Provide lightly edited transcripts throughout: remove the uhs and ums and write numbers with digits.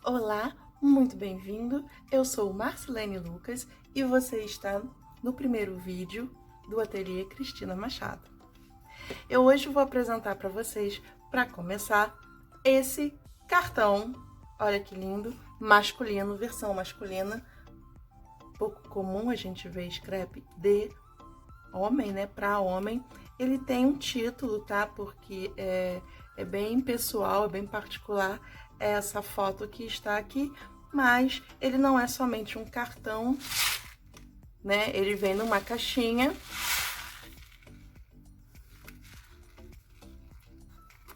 Olá, muito bem-vindo. Eu sou Marcilene Lucas e você está no primeiro vídeo do Ateliê Cristina Machado. Eu hoje vou apresentar para vocês, para começar, esse cartão, olha que lindo, masculino, versão masculina. Pouco comum a gente ver scrap de homem, né, para homem. Ele tem um título, tá? Porque é bem pessoal, é bem particular essa foto que está aqui, mas ele não é somente um cartão, né? Ele vem numa caixinha.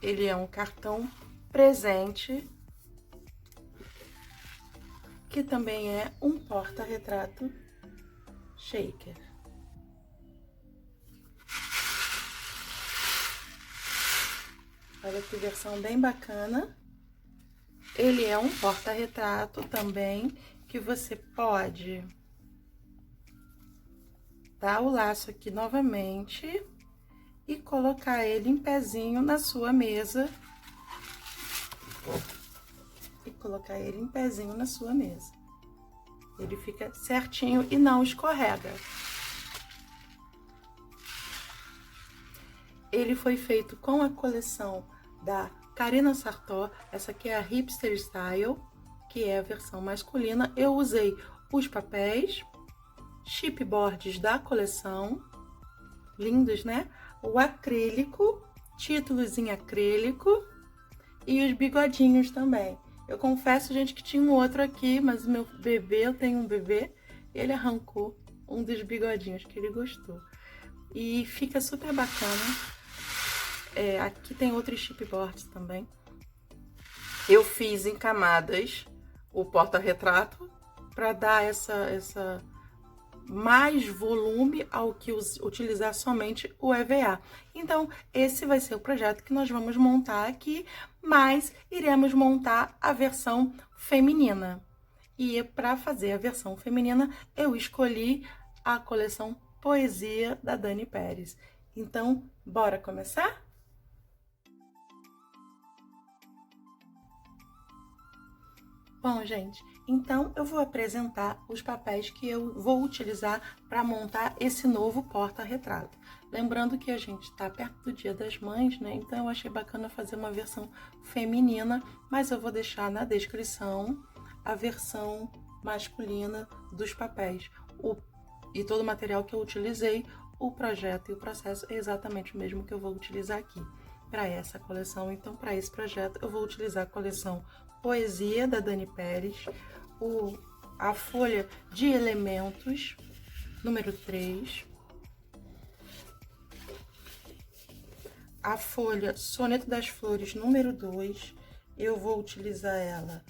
Ele é um cartão presente, que também é um porta-retrato shaker. Olha que versão bem bacana. Ele é um porta-retrato também, que você pode dar o laço aqui novamente e colocar ele em pezinho na sua mesa. Ele fica certinho e não escorrega. Ele foi feito com a coleção da Karina Sartor. Essa aqui é a Hipster Style, que é a versão masculina. Eu usei os papéis, chipboards da coleção, lindos, né? O acrílico, títulos em acrílico e os bigodinhos também. Eu confesso, gente, que tinha um outro aqui, mas o meu bebê, eu tenho um bebê, ele arrancou um dos bigodinhos que ele gostou. E fica super bacana. Aqui tem outros chipboards também. Eu fiz em camadas o porta-retrato para dar essa mais volume ao que utilizar somente o EVA. Então, esse vai ser o projeto que nós vamos montar aqui, mas iremos montar a versão feminina. E para fazer a versão feminina, eu escolhi a coleção Poesia da Dani Pérez. Então, bora começar? Bom, gente, então eu vou apresentar os papéis que eu vou utilizar para montar esse novo porta-retrato. Lembrando que a gente está perto do Dia das Mães, né? Então eu achei bacana fazer uma versão feminina, mas eu vou deixar na descrição a versão masculina dos papéis. E todo o material que eu utilizei, o projeto e o processo é exatamente o mesmo que eu vou utilizar aqui para essa coleção. Então, para esse projeto, eu vou utilizar a coleção Poesia da Dani Pérez, a folha de elementos número 3, a folha Soneto das Flores número 2. Eu vou utilizar ela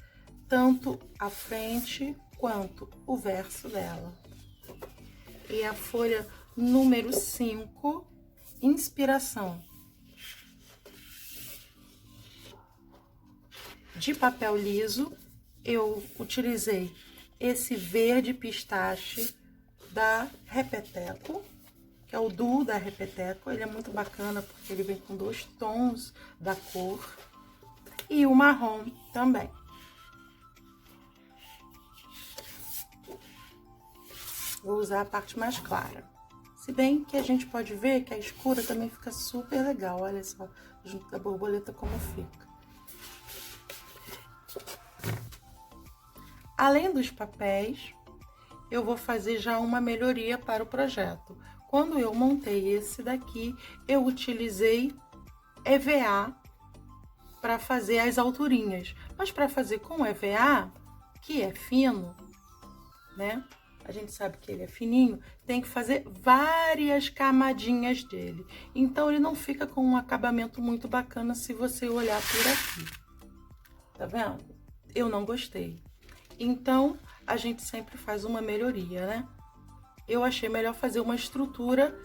tanto a frente quanto o verso dela. E a folha número 5, Inspiração. De papel liso, eu utilizei esse verde pistache da Repeteco, que é o duo da Repeteco. Ele é muito bacana porque ele vem com 2 tons da cor. E o marrom também. Vou usar a parte mais clara. Se bem que a gente pode ver que a escura também fica super legal. Olha só, junto da borboleta como fica. Além dos papéis, eu vou fazer já uma melhoria para o projeto. Quando eu montei esse daqui, eu utilizei EVA para fazer as alturinhas. Mas para fazer com EVA, que é fino, né? A gente sabe que ele é fininho, tem que fazer várias camadinhas dele. Então, ele não fica com um acabamento muito bacana se você olhar por aqui. Tá vendo? Eu não gostei. Então, a gente sempre faz uma melhoria, né? Eu achei melhor fazer uma estrutura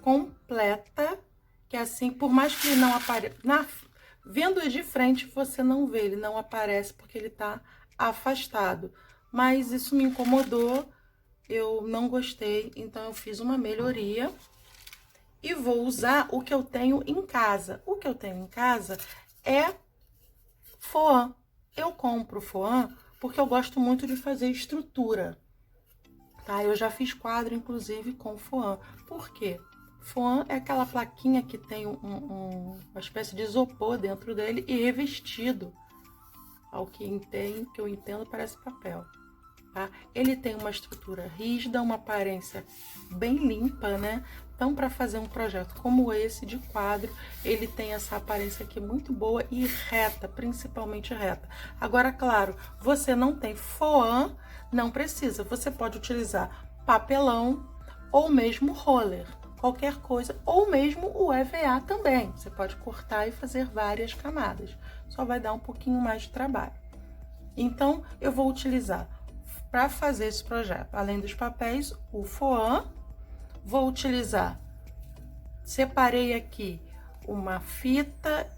completa, que assim, por mais que ele não apareça... Vendo de frente, você não vê, ele não aparece porque ele tá afastado. Mas isso me incomodou, eu não gostei, então eu fiz uma melhoria. E vou usar o que eu tenho em casa. O que eu tenho em casa é Foam. Eu compro foam porque eu gosto muito de fazer estrutura, tá? Eu já fiz quadro, inclusive, com foam. Por quê? Foam é aquela plaquinha que tem uma espécie de isopor dentro dele e revestido. Ao que eu entendo, parece papel. Tá? Ele tem uma estrutura rígida, uma aparência bem limpa, né? Então, para fazer um projeto como esse de quadro, ele tem essa aparência aqui muito boa e reta, principalmente reta. Agora, claro, você não tem foam, não precisa. Você pode utilizar papelão ou mesmo roller, qualquer coisa, ou mesmo o EVA também. Você pode cortar e fazer várias camadas. Só vai dar um pouquinho mais de trabalho. Então, eu vou utilizar para fazer esse projeto, além dos papéis, o foam. Vou utilizar, separei aqui uma fita,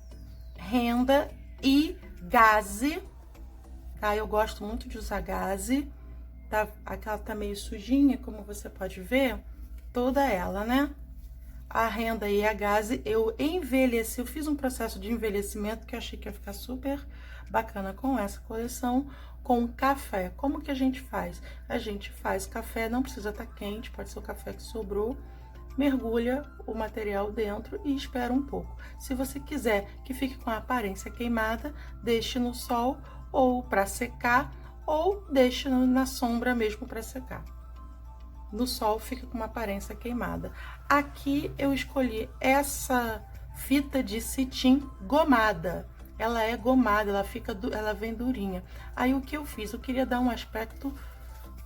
renda e gaze, tá? Eu gosto muito de usar gaze, tá? Aquela tá meio sujinha, como você pode ver, toda ela, né? A renda e a gaze eu envelheci, eu fiz um processo de envelhecimento que eu achei que ia ficar super bacana com essa coleção, com café. Como que a gente faz? A gente faz café, não precisa estar quente, pode ser o café que sobrou, mergulha o material dentro e espera um pouco. Se você quiser que fique com a aparência queimada, deixe no sol ou para secar, ou deixe na sombra mesmo para secar. No sol fica com uma aparência queimada. Aqui eu escolhi essa fita de cetim gomada. Ela é gomada, ela vem durinha. Aí o que eu fiz? Eu queria dar um aspecto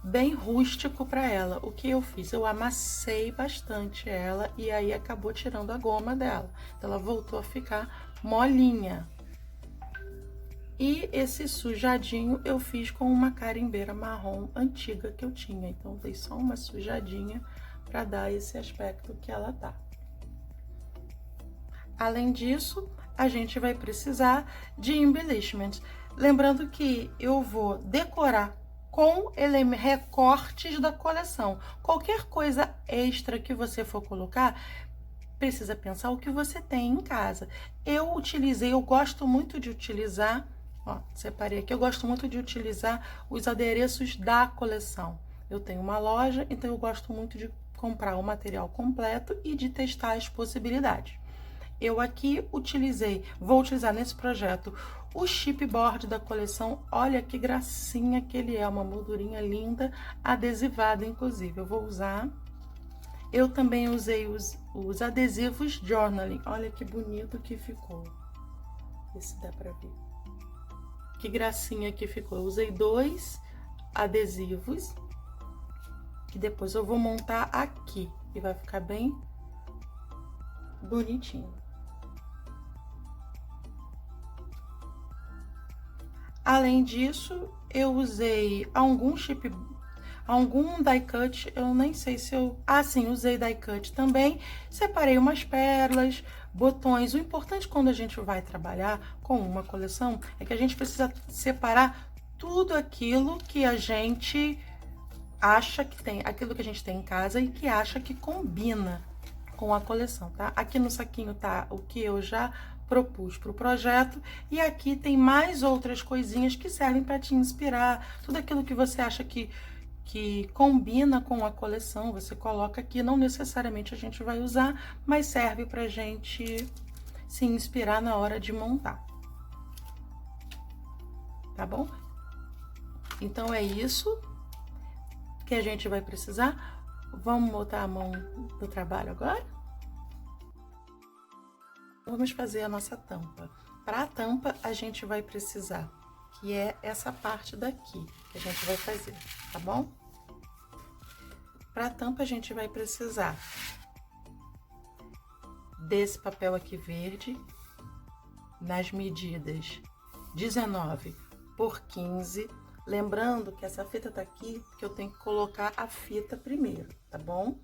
bem rústico para ela. O que eu fiz? Eu amassei bastante ela e aí acabou tirando a goma dela. Então ela voltou a ficar molinha. E esse sujadinho eu fiz com uma carimbeira marrom antiga que eu tinha. Então, dei só uma sujadinha para dar esse aspecto que ela tá. Além disso, a gente vai precisar de embellishment. Lembrando que eu vou decorar com recortes da coleção. Qualquer coisa extra que você for colocar, precisa pensar o que você tem em casa. Eu gosto muito de utilizar... Ó, separei aqui, eu gosto muito de utilizar os adereços da coleção. Eu tenho uma loja, então eu gosto muito de comprar o material completo e de testar as possibilidades. Eu aqui vou utilizar nesse projeto o chipboard da coleção. Olha que gracinha que ele é, uma moldurinha linda, adesivada inclusive. Eu vou usar. Eu também usei os adesivos journaling. Olha que bonito que ficou. Vê se dá pra ver. Que gracinha que ficou. Eu usei 2 adesivos, que depois eu vou montar aqui, e vai ficar bem bonitinho. Além disso, eu usei algum die cut, eu nem sei se eu... Ah, sim, usei die cut também. Separei umas pérolas, botões. O importante quando a gente vai trabalhar com uma coleção é que a gente precisa separar tudo aquilo que a gente acha que tem, aquilo que a gente tem em casa e que acha que combina com a coleção, tá? Aqui no saquinho tá o que eu já propus para o projeto, e aqui tem mais outras coisinhas que servem para te inspirar. Tudo aquilo que você acha que combina com a coleção, você coloca aqui. Não necessariamente a gente vai usar, mas serve pra gente se inspirar na hora de montar. Tá bom? Então é isso que a gente vai precisar. Vamos botar a mão no trabalho agora? Vamos fazer a nossa tampa. Para a tampa, a gente vai precisar, que é essa parte daqui que a gente vai fazer, tá bom? Para a tampa, a gente vai precisar desse papel aqui verde, nas medidas 19 por 15. Lembrando que essa fita tá aqui, porque eu tenho que colocar a fita primeiro, tá bom?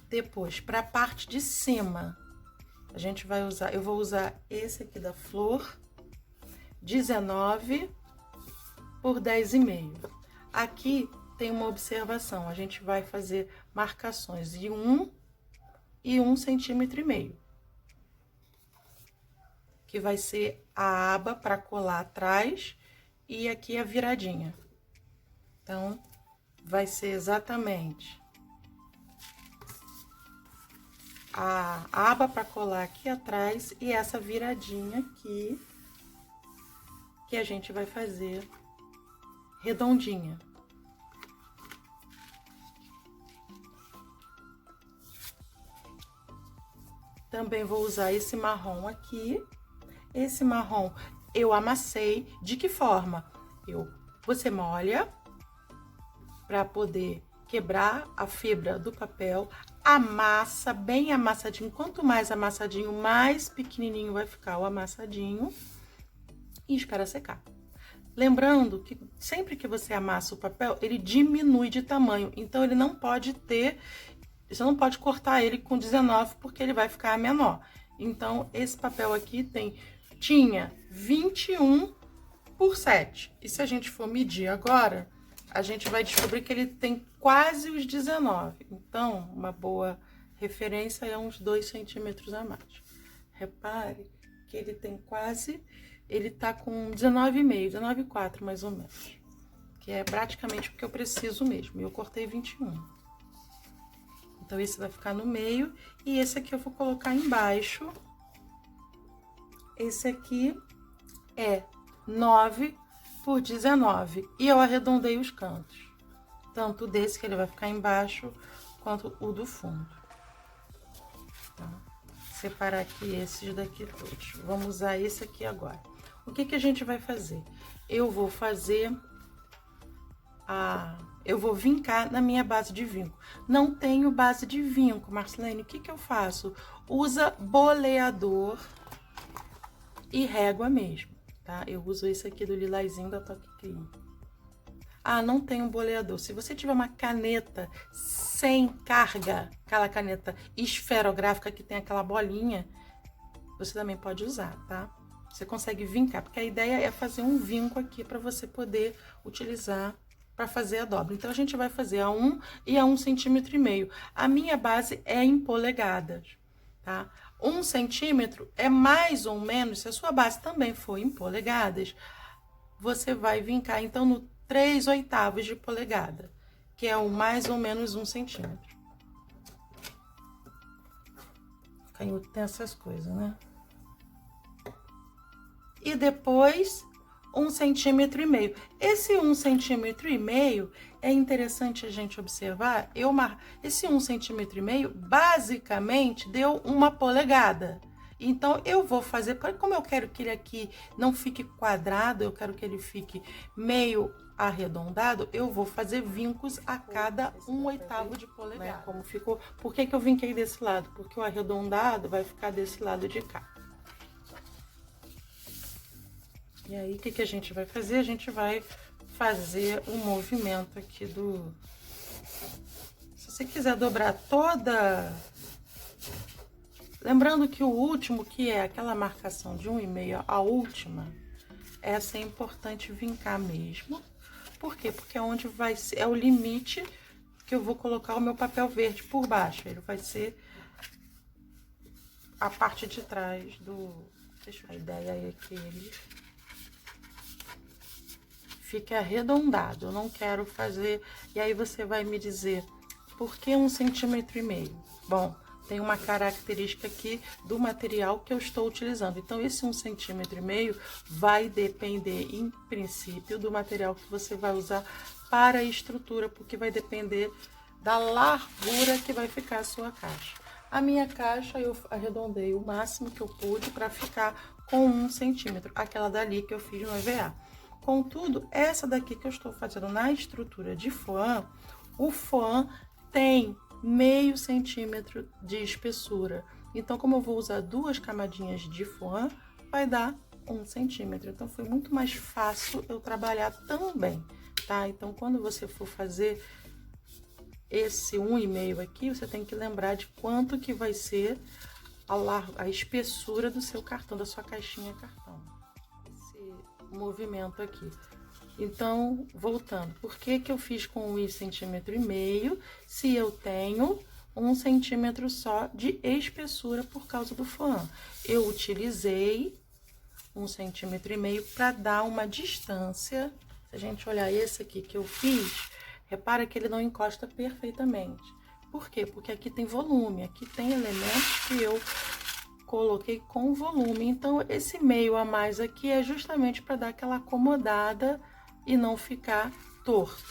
Depois, para a parte de cima, a gente vai usar, eu vou usar esse aqui da flor, 19 por 10,5. Aqui tem uma observação, a gente vai fazer marcações de 1 e 1,5 centímetro. que vai ser a aba para colar atrás e aqui a viradinha. Então, vai ser exatamente a aba para colar aqui atrás e essa viradinha aqui que a gente vai fazer redondinha. Também vou usar esse marrom aqui. Esse marrom eu amassei. De que forma? Você molha para poder quebrar a fibra do papel, amassa bem amassadinho. Quanto mais amassadinho, mais pequenininho vai ficar o amassadinho. E espera secar. Lembrando que sempre que você amassa o papel, ele diminui de tamanho. Então, ele não pode ter... Você não pode cortar ele com 19, porque ele vai ficar menor. Então, esse papel aqui tinha 21 por 7. E se a gente for medir agora, a gente vai descobrir que ele tem quase os 19. Então, uma boa referência é uns 2 centímetros a mais. Repare que ele tem quase... Ele tá com 19,5, 19,4 mais ou menos. Que é praticamente o que eu preciso mesmo. E eu cortei 21. Então, esse vai ficar no meio. E esse aqui eu vou colocar embaixo. Esse aqui é 9 por 19. E eu arredondei os cantos. Tanto desse, que ele vai ficar embaixo, quanto o do fundo. Tá? Separar aqui esses daqui todos. Vamos usar esse aqui agora. O que que a gente vai fazer? Eu vou fazer eu vou vincar na minha base de vinco. Não tenho base de vinco, Marcelene, o que que eu faço? Usa boleador e régua mesmo, tá? Eu uso esse aqui do lilazinho da Toque Creme. Ah, não tenho boleador. Se você tiver uma caneta sem carga, aquela caneta esferográfica que tem aquela bolinha, você também pode usar, tá? Você consegue vincar, porque a ideia é fazer um vinco aqui para você poder utilizar para fazer a dobra. Então, a gente vai fazer a 1 e a 1,5 cm. A minha base é em polegadas, tá? 1 centímetro é mais ou menos, se a sua base também for em polegadas, você vai vincar, então, no 3/8 de polegada, que é mais ou menos 1 centímetro. Canhoto tem essas coisas, né? E depois 1,5 cm. Esse 1,5 cm é interessante a gente observar. Esse 1,5 cm basicamente deu 1 polegada. Então, eu vou fazer, como eu quero que ele aqui não fique quadrado, eu quero que ele fique meio arredondado, eu vou fazer vincos a cada 1/8 de polegada. Né? Como ficou. Por que que eu vinquei desse lado? Porque o arredondado vai ficar desse lado de cá. E aí, o que que a gente vai fazer? A gente vai fazer um movimento aqui do... Se você quiser dobrar toda... Lembrando que o último, que é aquela marcação de 1,5, a última, essa é importante vincar mesmo. Por quê? Porque é onde vai ser, é o limite que eu vou colocar o meu papel verde por baixo. Ele vai ser a parte de trás do... Deixa eu ver. A ideia é que ele fique arredondado. Eu não quero fazer... E aí, você vai me dizer, por que 1,5 cm? Bom... Tem uma característica aqui do material que eu estou utilizando. Então, esse 1,5 cm vai depender, em princípio, do material que você vai usar para a estrutura, porque vai depender da largura que vai ficar a sua caixa. A minha caixa, eu arredondei o máximo que eu pude para ficar com 1 centímetro, aquela dali que eu fiz no EVA. Contudo, essa daqui que eu estou fazendo na estrutura de foam, o foam tem... meio centímetro de espessura. Então, como eu vou usar 2 camadinhas de foam, vai dar 1 centímetro. Então, foi muito mais fácil eu trabalhar também, tá? Então, quando você for fazer esse 1,5 aqui, você tem que lembrar de quanto que vai ser a espessura do seu cartão, da sua caixinha cartão. Esse movimento aqui. Então, voltando, por que que eu fiz com 1,5 centímetro se eu tenho 1 centímetro só de espessura por causa do foam? Eu utilizei 1,5 centímetros para dar uma distância. Se a gente olhar esse aqui que eu fiz, repara que ele não encosta perfeitamente. Por quê? Porque aqui tem volume, aqui tem elementos que eu coloquei com volume. Então, esse meio a mais aqui é justamente para dar aquela acomodada e não ficar torto.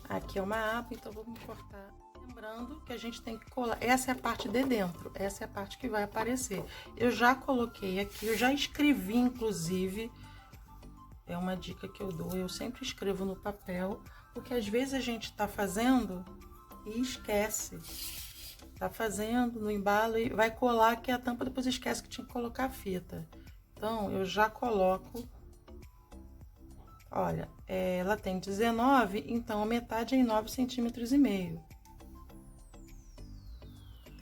Aqui é uma aba, então vamos cortar. Lembrando que a gente tem que colar, essa é a parte de dentro, essa é a parte que vai aparecer. Eu já coloquei aqui, eu já escrevi, inclusive, é uma dica que eu dou, eu sempre escrevo no papel, porque às vezes a gente tá fazendo e esquece. Tá fazendo no embalo e vai colar aqui a tampa, depois esquece que tinha que colocar a fita. Então, eu já coloco. Olha, ela tem 19, então a metade é em 9,5 centímetros. Vou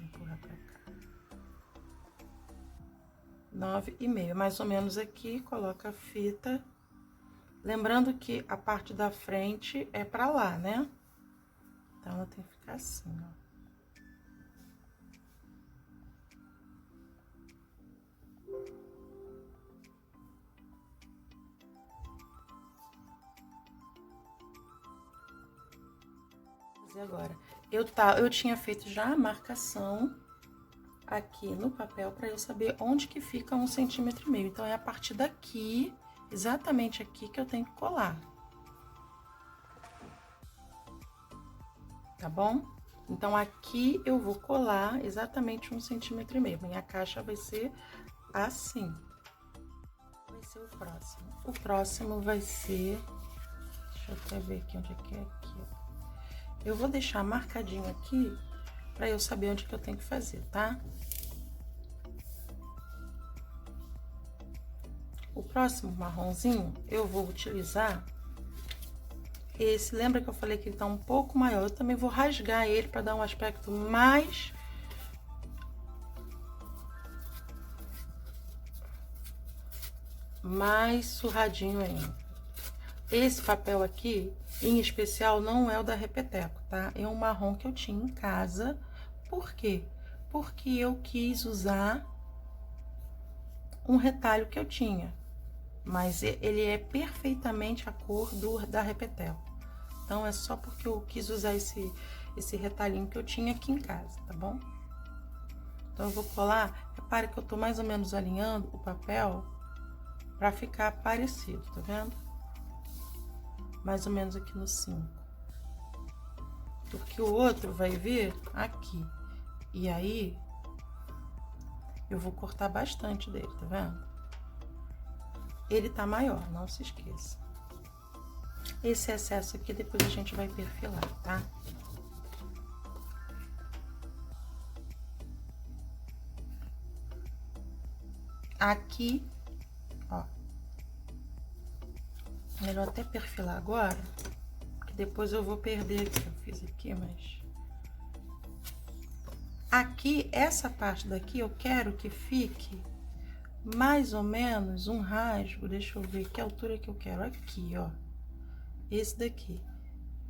empurrar pra cá. 9,5, mais ou menos aqui, coloca a fita. Lembrando que a parte da frente é pra lá, né? Então, ela tem que ficar assim, ó. Agora, eu tinha feito já a marcação aqui no papel para eu saber onde que fica 1,5 centímetros. Então, é a partir daqui, exatamente aqui, que eu tenho que colar. Tá bom? Então, aqui eu vou colar exatamente 1,5 centímetros. Minha caixa vai ser assim. Vai ser o próximo. O próximo vai ser... Deixa eu até ver aqui onde é que é aqui, ó. Eu vou deixar marcadinho aqui para eu saber onde que eu tenho que fazer, tá? O próximo marronzinho, eu vou utilizar esse. Lembra que eu falei que ele tá um pouco maior? Eu também vou rasgar ele para dar um aspecto mais... mais surradinho ainda. Esse papel aqui, em especial, não é o da Repeteco, tá? É um marrom que eu tinha em casa. Por quê? Porque eu quis usar um retalho que eu tinha. Mas ele é perfeitamente a cor da Repeteco. Então, é só porque eu quis usar esse retalhinho que eu tinha aqui em casa, tá bom? Então, eu vou colar. Repare que eu tô mais ou menos alinhando o papel pra ficar parecido, tá vendo? Mais ou menos aqui no 5. Porque o outro vai vir aqui. E aí, eu vou cortar bastante dele, tá vendo? Ele tá maior, não se esqueça. Esse excesso aqui, depois a gente vai perfilar, tá? Aqui, ó. Melhor até perfilar agora, que depois eu vou perder aqui. Eu fiz aqui, mas... Aqui, essa parte daqui, eu quero que fique mais ou menos um rasgo. Deixa eu ver que altura que eu quero. Aqui, ó. Esse daqui.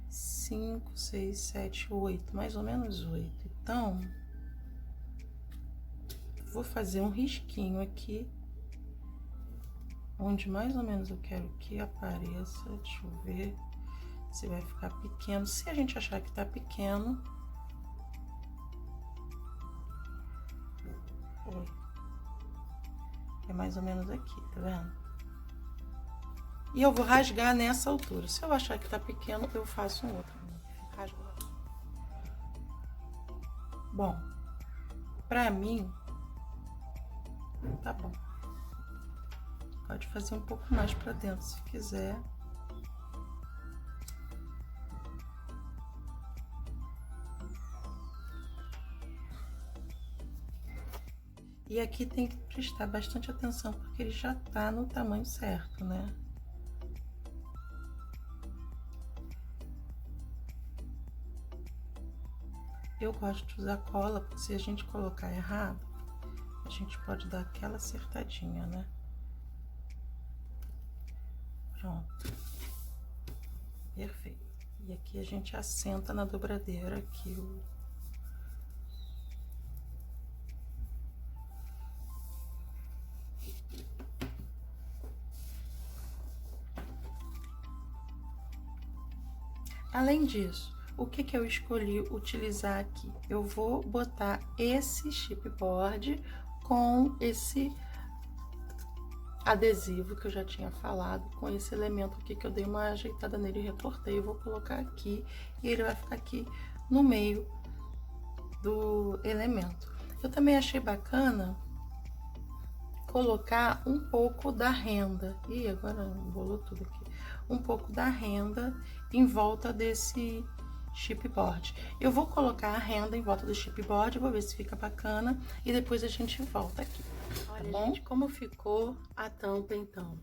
5, 6, 7, 8. Mais ou menos 8. Então, vou fazer um risquinho aqui. Onde mais ou menos eu quero que apareça. Deixa eu ver se vai ficar pequeno. Se a gente achar que tá pequeno... É mais ou menos aqui, tá vendo? E eu vou rasgar nessa altura. Se eu achar que tá pequeno, eu faço um outro. Rasgo lá. Bom, pra mim, tá bom. Pode fazer um pouco mais pra dentro, se quiser. E aqui tem que prestar bastante atenção, porque ele já tá no tamanho certo, né? Eu gosto de usar cola, porque se a gente colocar errado, a gente pode dar aquela acertadinha, né? Pronto. Perfeito. E aqui a gente assenta na dobradeira aqui Além disso, o que eu escolhi utilizar aqui? Eu vou botar esse chipboard com esse adesivo que eu já tinha falado, com esse elemento aqui que eu dei uma ajeitada nele e recortei. Eu vou colocar aqui e ele vai ficar aqui no meio do elemento. Eu também achei bacana colocar um pouco da renda. Ih, agora embolou tudo aqui. Um pouco da renda em volta desse chipboard. Eu vou colocar a renda em volta do chipboard, vou ver se fica bacana e depois a gente volta aqui. Olha, tá, gente, como ficou a tampa então?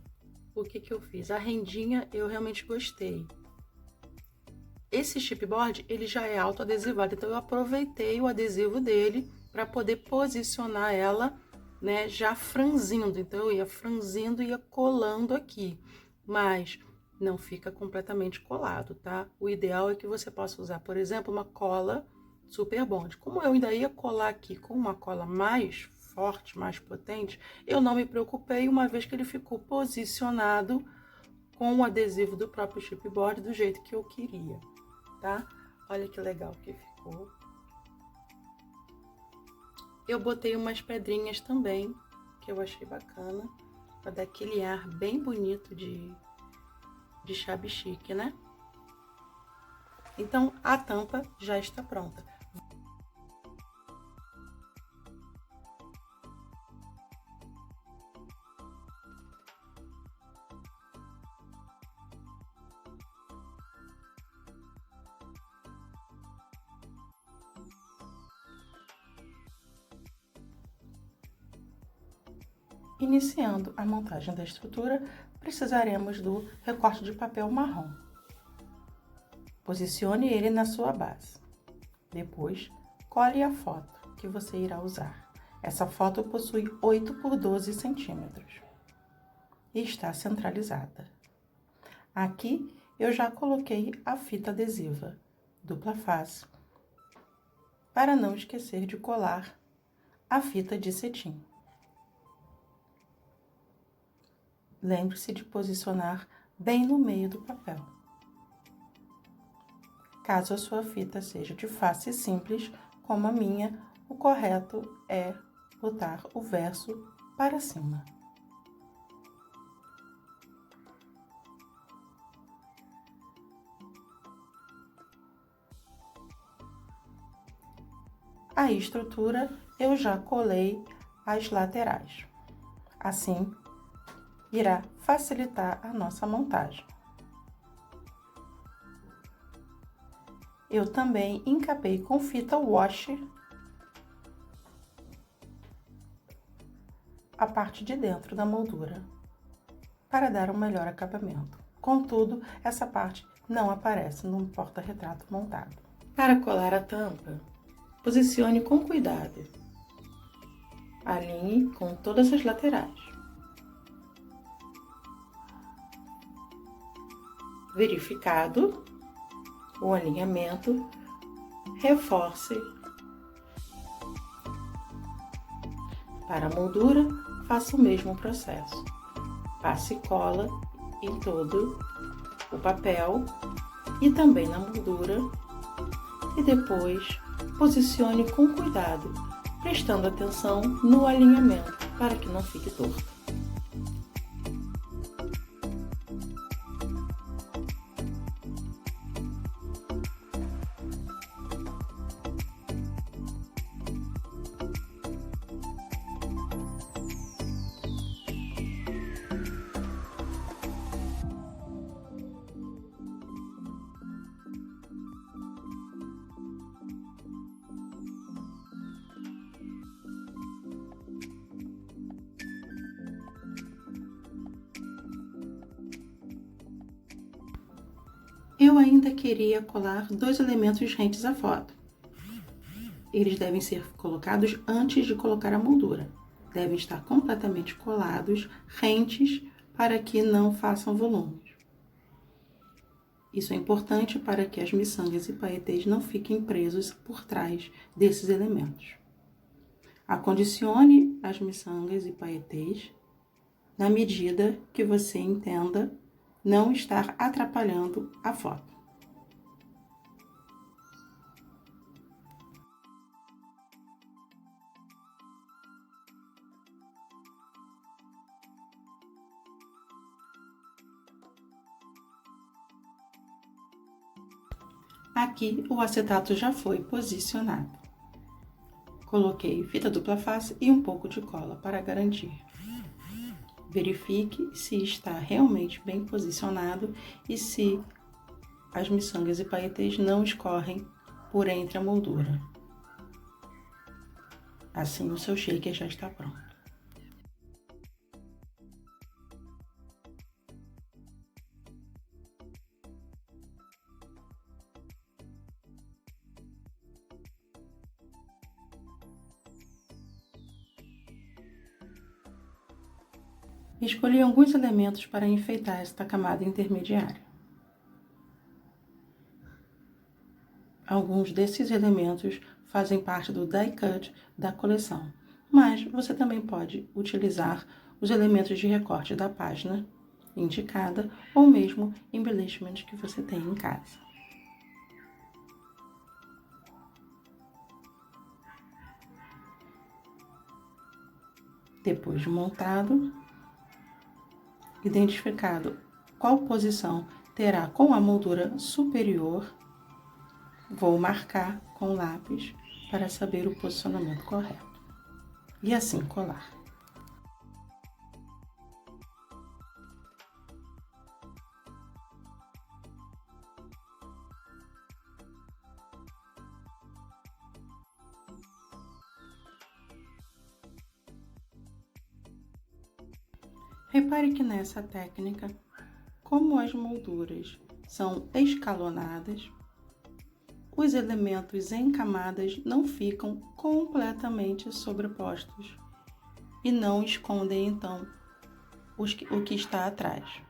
O que eu fiz? A rendinha eu realmente gostei. Esse chipboard, ele já é autoadesivado, então eu aproveitei o adesivo dele para poder posicionar ela, né, já franzindo. Então eu ia franzindo e ia colando aqui, mas não fica completamente colado, tá? O ideal é que você possa usar, por exemplo, uma cola Super Bond. Como eu ainda ia colar aqui com uma cola mais forte, mais potente, eu não me preocupei, uma vez que ele ficou posicionado com o adesivo do próprio chipboard do jeito que eu queria, tá? Olha que legal que ficou. Eu botei umas pedrinhas também, que eu achei bacana, para dar aquele ar bem bonito de chave chique, né? Então, a tampa já está pronta. Iniciando a montagem da estrutura, precisaremos do recorte de papel marrom. Posicione ele na sua base. Depois, cole a foto que você irá usar. Essa foto possui 8 por 12 centímetros e está centralizada. Aqui, eu já coloquei a fita adesiva dupla face, para não esquecer de colar a fita de cetim. Lembre-se de posicionar bem no meio do papel. Caso a sua fita seja de face simples, como a minha, o correto é botar o verso para cima. A estrutura eu já colei as laterais. Assim, irá facilitar a nossa montagem. Eu também encapei com fita washi a parte de dentro da moldura, para dar um melhor acabamento. Contudo, essa parte não aparece no porta-retrato montado. Para colar a tampa, posicione com cuidado. Alinhe com todas as laterais. Verificado o alinhamento, reforce. Para a moldura, faça o mesmo processo. Passe cola em todo o papel e também na moldura e depois posicione com cuidado, prestando atenção no alinhamento para que não fique torto. Eu ainda queria colar dois elementos rentes à foto. Eles devem ser colocados antes de colocar a moldura. Devem estar completamente colados, rentes, para que não façam volumes. Isso é importante para que as miçangas e paetês não fiquem presos por trás desses elementos. Acondicione as miçangas e paetês na medida que você entenda não estar atrapalhando a foto. Aqui o acetato já foi posicionado. Coloquei fita dupla face e um pouco de cola para garantir. Verifique se está realmente bem posicionado e se as miçangas e paetês não escorrem por entre a moldura. Assim o seu shaker já está pronto. Escolhi alguns elementos para enfeitar esta camada intermediária. Alguns desses elementos fazem parte do die cut da coleção, mas você também pode utilizar os elementos de recorte da página indicada ou mesmo embellishment que você tem em casa. Depois de montado, identificado qual posição terá com a moldura superior, vou marcar com lápis para saber o posicionamento correto. E assim colar. Repare que nessa técnica, como as molduras são escalonadas, os elementos em camadas não ficam completamente sobrepostos e não escondem, então, o que está atrás.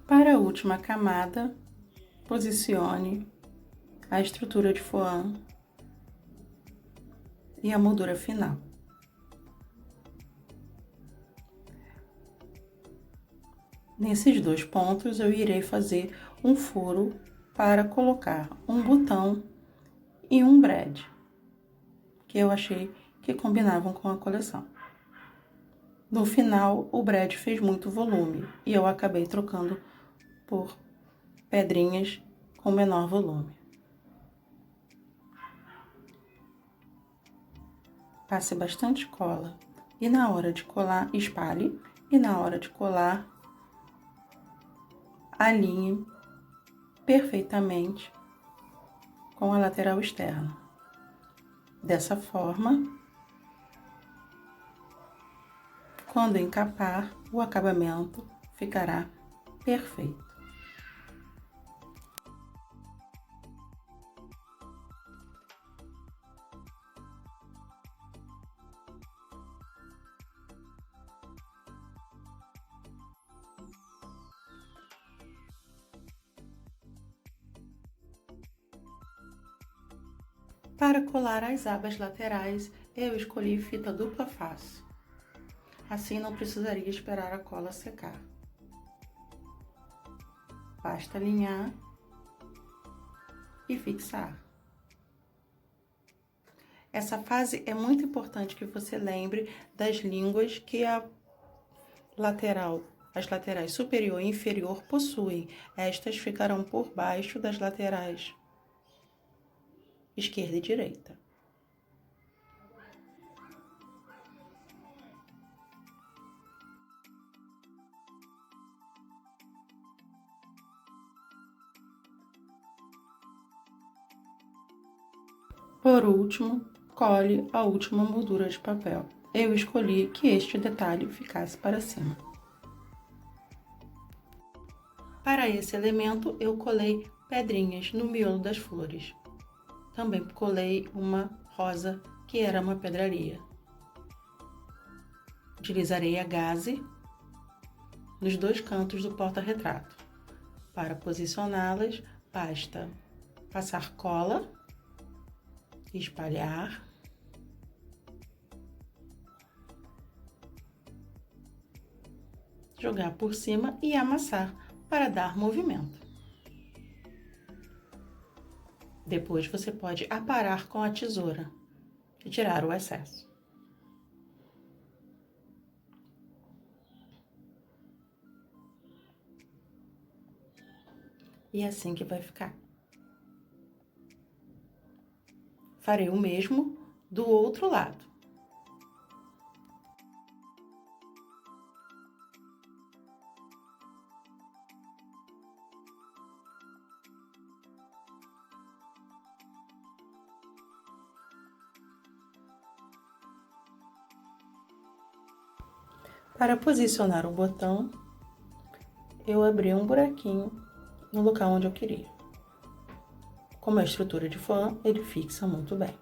Para a última camada, posicione a estrutura de foam e a moldura final. Nesses dois pontos, eu irei fazer um furo para colocar um botão e um brad, que eu achei que combinavam com a coleção. No final, o brad fez muito volume e eu acabei trocando por pedrinhas com menor volume. Passe bastante cola e na hora de colar, espalhe, e na hora de colar, alinhe perfeitamente com a lateral externa. Dessa forma, quando encapar, o acabamento ficará perfeito. Para colar as abas laterais, eu escolhi fita dupla face. Assim não precisaria esperar a cola secar. Basta alinhar e fixar. Essa fase é muito importante que você lembre das línguas que as laterais superior e inferior possuem. Estas ficarão por baixo das laterais esquerda e direita. Por último, cole a última moldura de papel. eu escolhi que este detalhe ficasse para cima. Para esse elemento, eu colei pedrinhas no miolo das flores. Também colei uma rosa, que era uma pedraria. Utilizarei a gaze nos dois cantos do porta-retrato. Para posicioná-las, basta passar cola, espalhar, jogar por cima e amassar para dar movimento. Depois você pode aparar com a tesoura e tirar o excesso. E é assim que vai ficar. Farei o mesmo do outro lado. Para posicionar o botão, eu abri um buraquinho no local onde eu queria. Como é estrutura de fã, ele fixa muito bem.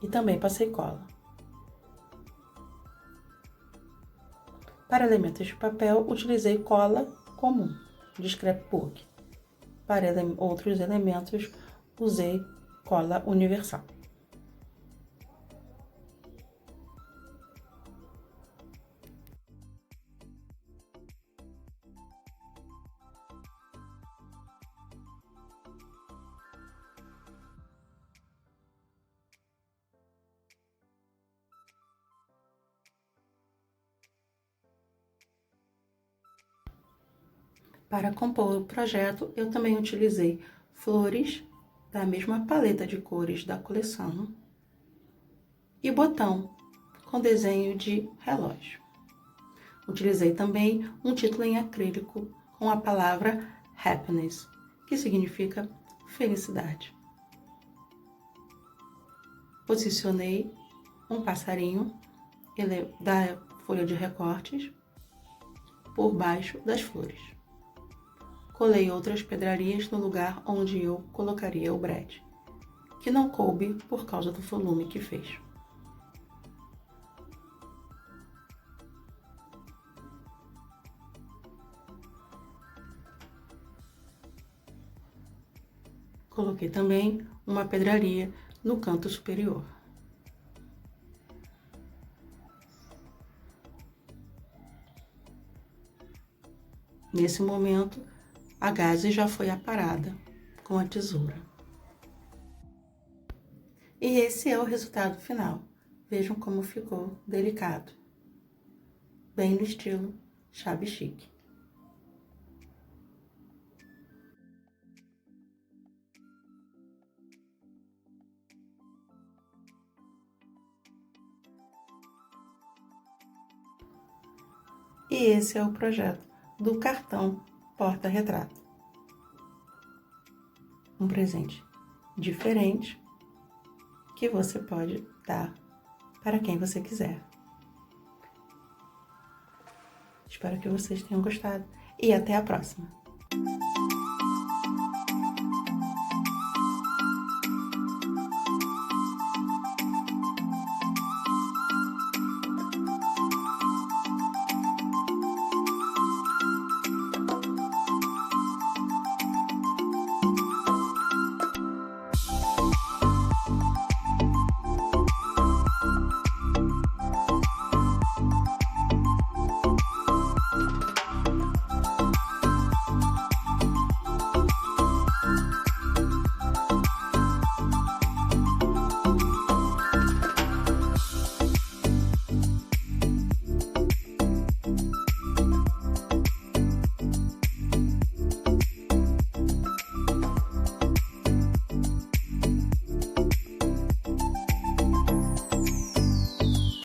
E também passei cola. Para elementos de papel, utilizei cola comum, de scrapbook. Para outros elementos, usei cola universal. Para compor o projeto, eu também utilizei flores da mesma paleta de cores da coleção e botão com desenho de relógio. Utilizei também um título em acrílico com a palavra happiness, que significa felicidade. Posicionei um passarinho da folha de recortes por baixo das flores. Colei outras pedrarias no lugar onde eu colocaria o Brad, que não coube por causa do volume que fez. Coloquei também uma pedraria no canto superior. Nesse momento, a gaze já foi aparada com a tesoura. E esse é o resultado final. Vejam como ficou delicado. Bem no estilo shabby chic. E esse é o projeto do cartão porta-retrato. Um presente diferente que você pode dar para quem você quiser. Espero que vocês tenham gostado e até a próxima!